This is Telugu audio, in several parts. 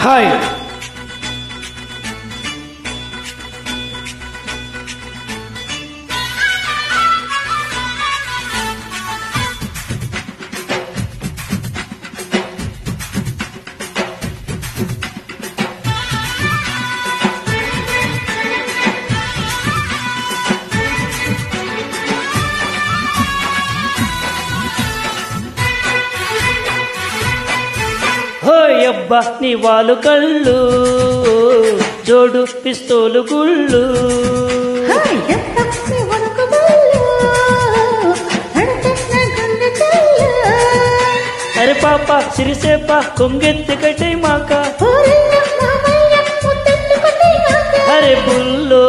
హాయ్ అబ్బా నీ వాలు కళ్ళు జోడు పిస్తోలు గుళ్ళు అరే పాప సిరిసేప కొంగెత్తి కట్టే మాక అరే బుల్లో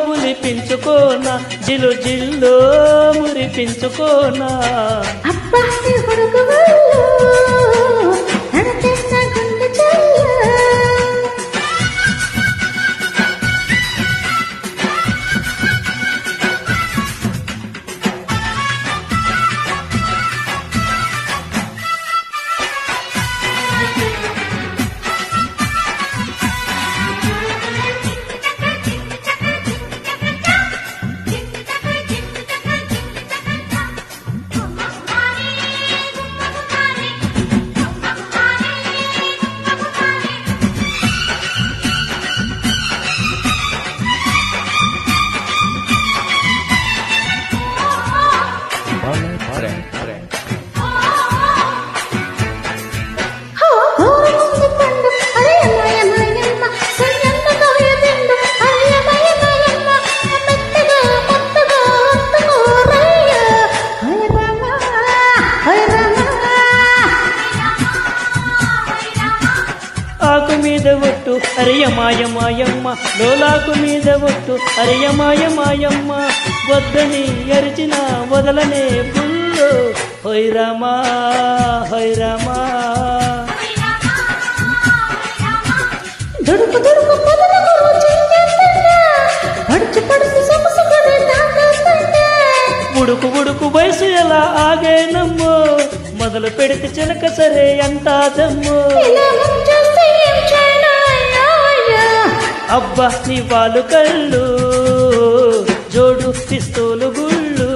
మురిపించుకోనా జిలు జిల్లో మురిపించుకోనా మీద ఒట్టు అరియమాయమాయమ్మ లోలాకు మీద ఒట్టు అరియమాయమాయమ్మ వద్దని ఎరిచిన వదలనే పుల్లో హొయ్రామా హొయ్రామా దొడుకు దొడుకు ఉడుకు ఉడుకు వయసు ఎలా ఆగేనమ్మో మొదలు పెడితే చిలక సరే అంటాదమ్మో అబ్బా నీ వాలు కళ్ళు జోడు పిస్తోలు గుళ్ళు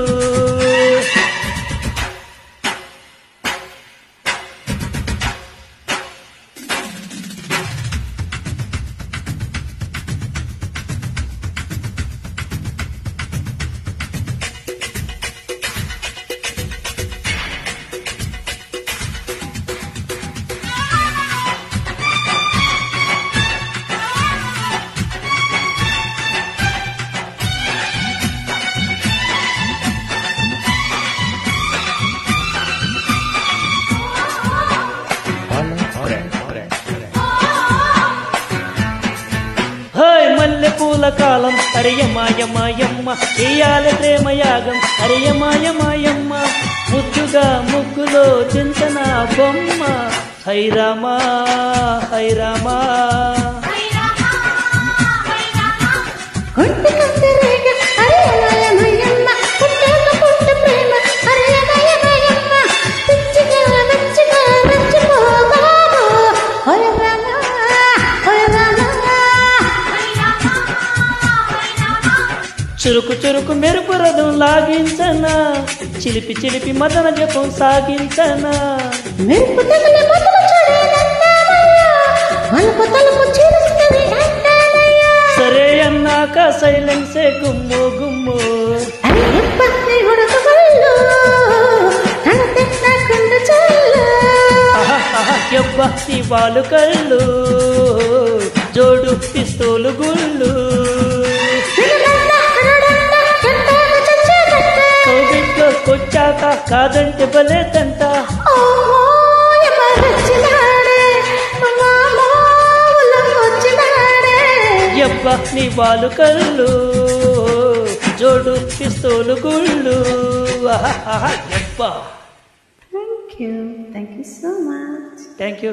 మల్లె పూల కాలం అరియమాయమాయమ్మ ఇయాలి ప్రేమయాగం అరియమాయమాయమ్మ ముద్దుగా ముగ్గులో చింతన బొమ్మ హైరామా హైరామా చురుకు చురుకు మెరుపు రథం లాగించనా చిలిపి చిలిపి మదన జపం సాగించనా సరే అన్నాక సైలెన్సే గుమ్ము గుమ్ము ఎవ్వ నీ వాలు కళ్ళు జోడు పిస్తోలు గుళ్ళు కొచ్చాక కాదంటే బలేదంట ఎవ్వ నీ వాలు కళ్ళు జోడు పిస్తోలు గుళ్ళు ఎవ్వ Thank you so much. Thank you